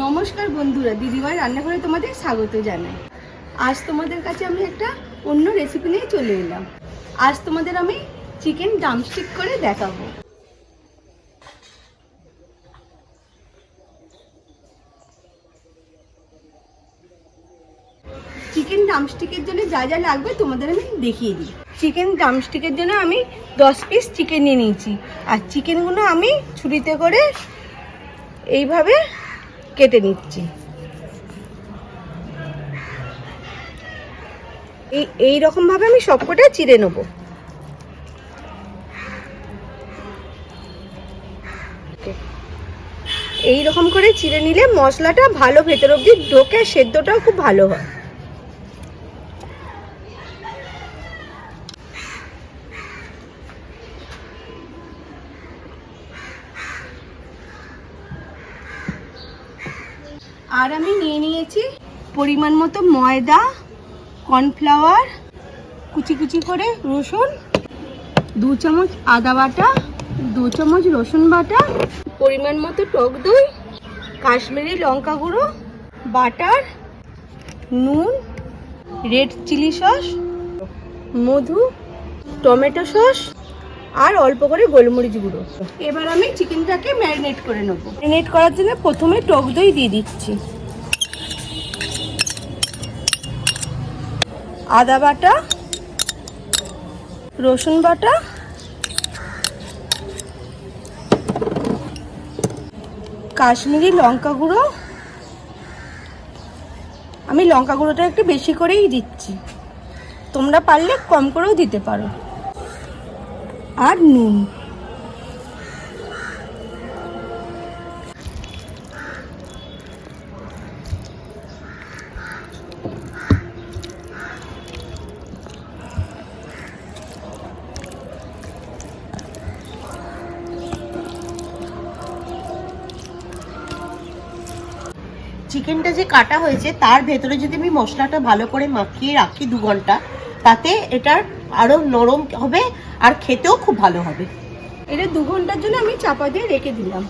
নমস্কার বন্ধুরা, দিদিভাই রান্নাঘরে তোমাদের স্বাগত জানাই। আজ তোমাদের কাছে আমি একটা অন্য রেসিপি নিয়ে চলে এলাম। আজ তোমাদের আমি চিকেন ড্রামস্টিক করে দেখাবো। চিকেন ড্রামস্টিকের জন্য যা যা লাগবে তোমাদের আমি দেখিয়ে দিই। চিকেন ড্রামস্টিকের জন্য আমি 10 পিস চিকেন নিয়ে নিয়েছি। আর চিকেনগুলো আমি ছুরিতে করে এইভাবে কেটে নিচ্ছি। এই রকম ভাবে আমি সবকটা চিড়ে নেব। এই রকম করে চিড়ে নিলে মশলাটা ভালো ভেতর অবধি ঢোকে, সেদ্ধটাও খুব ভালো হয়। আর আমি নিয়ে নিয়েছি পরিমাণ মতো ময়দা, কর্নফ্লাওয়ার, কুচি কুচি করে রসুন, 2 চামচ আদা বাটা, 2 চামচ রসুন বাটা, পরিমাণ মতো টক দই, কাশ্মীরি লঙ্কা গুঁড়ো, বাটার, নুন, রেড চিলি সস, মধু, টমেটো সস আর অল্প করে গোলমরিচ গুঁড়ো। এবার আমি চিকেনটাকে ম্যারিনেট করে নেব। ম্যারিনেট করার জন্য প্রথমে টক দই দিয়ে দিচ্ছি, আদা বাটা, রসুন বাটা, কাশ্মীরি লঙ্কা গুঁড়ো, আমি লঙ্কা গুঁড়োটা একটু বেশি করেই দিচ্ছি, তোমরা পারলে কম করেও দিতে পারো, আর নুন। চিকেনটা যে কাটা হয়েছে তার ভেতরে যদি আমি মশলাটা ভালো করে মাখিয়ে রাখি 2 ঘন্টা, তাতে এটা আরো নরম হবে আর খেতেও খুব ভালো হবে। এটা 2 ঘন্টার জন্য আমি চাপা দিয়ে রেখে দিলাম।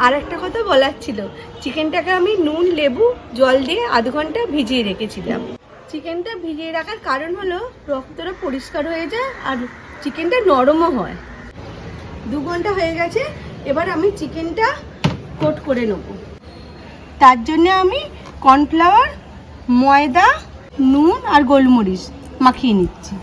আর একটা কথা বলার ছিল, চিকেনটাকে আমি নুন, লেবু, জল দিয়ে আধ ঘন্টা ভিজিয়ে রেখেছিলাম। চিকেনটা ভিজিয়ে রাখার কারণ হলো রক্তটা পরিষ্কার হয়ে যায় আর চিকেনটা নরমও হয়। 2 ঘন্টা হয়ে গেছে, এবার আমি চিকেনটা কোট করে নেব। তার জন্য আমি কর্নফ্লাওয়ার, ময়দা, নুন আর গোলমরিচ মাখিয়ে নিচ্ছি।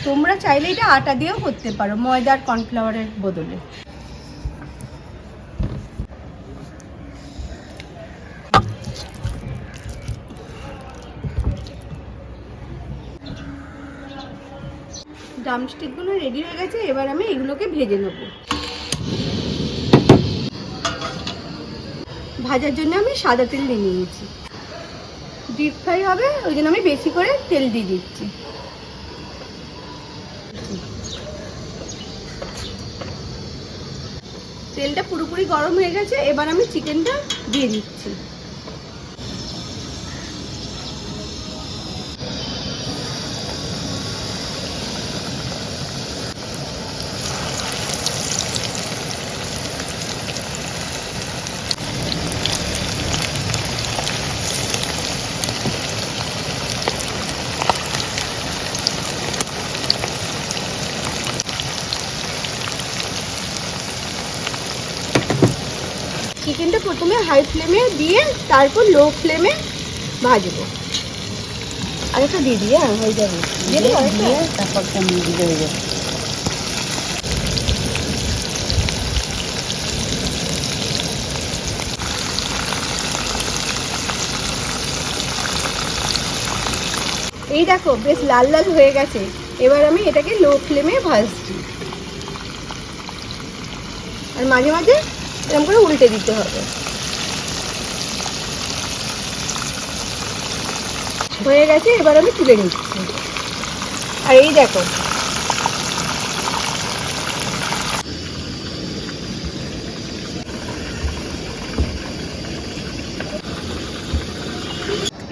তোমরা চাইলে এটা আটা দিয়েও করতে পারো, ময়দা আর কর্নফ্লাওয়ারের বদলে। ড্রামস্টিকগুলো রেডি হয়ে গেছে, এবার আমি এগুলোকে ভেজে নেব। ভাজার জন্য আমি সাদা তেল নিয়ে নিয়েছি। ডিপ ফ্রাই হবে, ওই জন্য আমি বেশি করে তেল দিয়ে দিচ্ছি। তেলটা পুরোপুরি গরম হয়ে গেছে, এবার আমি চিকেনটা দিয়ে দিচ্ছি। চিকেনটা প্রথমে হাই ফ্লেমে দিয়ে তারপর লো ফ্লেমে ভাজবো। আরেকটা দিয়ে দিই, হয়ে যাবে, দিয়ে তারপরটা দিয়ে হয়ে যাবে। এই দেখো বেশ লাল লাল হয়ে গেছে, এবার আমি এটাকে লো ফ্লেমে ভাজছি। আর মাঝে মাঝে এরকম করে উল্টে দিতে হবে। হয়ে গেছে, এবার আমি তুলে নিচ্ছি। আর এই দেখো,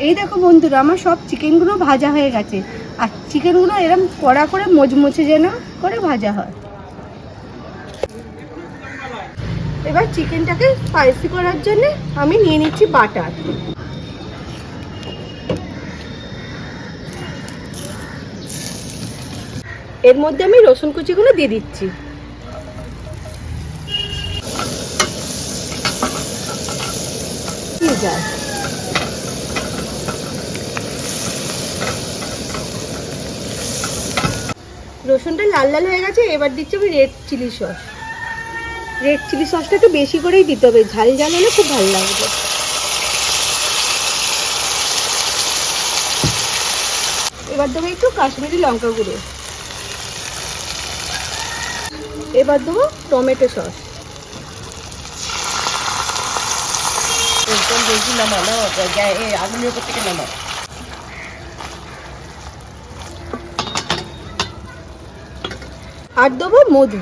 এই দেখো বন্ধুরা, আমার সব চিকেনগুলো ভাজা হয়ে গেছে। আর চিকেনগুলো এরকম কড়া করে মচমচে যেন করে ভাজা হয়। এবার চিকেনটাকে স্পাইসি করার জন্য আমি নিয়ে নিচ্ছি বাটার। এর মধ্যে আমি রসুন কুচিগুলো দিয়ে দিচ্ছি। রসুনটা লাল লাল হয়ে গেছে, এবার দিচ্ছি আমি red chilli sauce. Red chilli সসটা একটু বেশি করেই দিতে হবে, ঝাল ঝাল হলে খুব ভালো লাগবে। এবার দেবো একটু কাশ্মীরি লঙ্কা গুঁড়ো। এবার দেবো টমেটো সস। একদম বেশি নামানো, আগুনের উপর থেকে নামাও। আর দেবো মধু।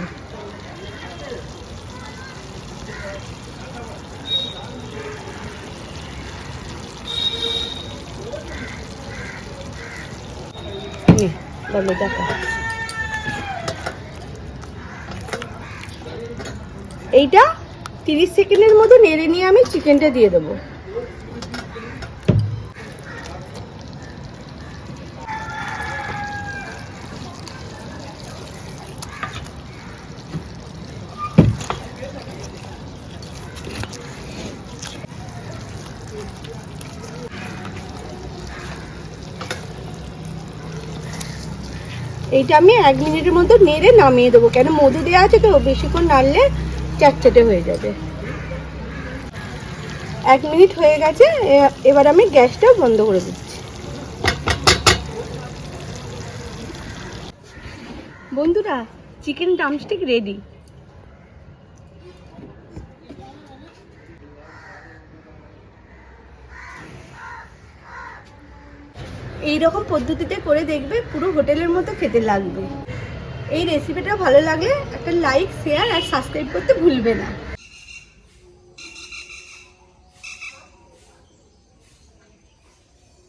এইটা 30 সেকেন্ডের মতো নেড়ে নিয়ে আমি চিকেনটা দিয়ে দেবো। এইটা আমি 1 মিনিটের মতো নেড়ে নামিয়ে দেবো, কেন মধু দেওয়া আছে তো, বেশিক্ষণ নাড়লে চ্যাটচ্যাটে হয়ে যাবে। 1 মিনিট হয়ে গেছে, এবার আমি গ্যাসটা বন্ধ করে দিচ্ছি। বন্ধুরা, চিকেন ড্রামস্টিক রেডি। এই রকম পদ্ধতিতে করে দেখবে, পুরো হোটেলের মতো খেতে লাগবে। এই রেসিপিটা ভালো লাগলে একটা লাইক, শেয়ার আর সাবস্ক্রাইব করতে ভুলবে না।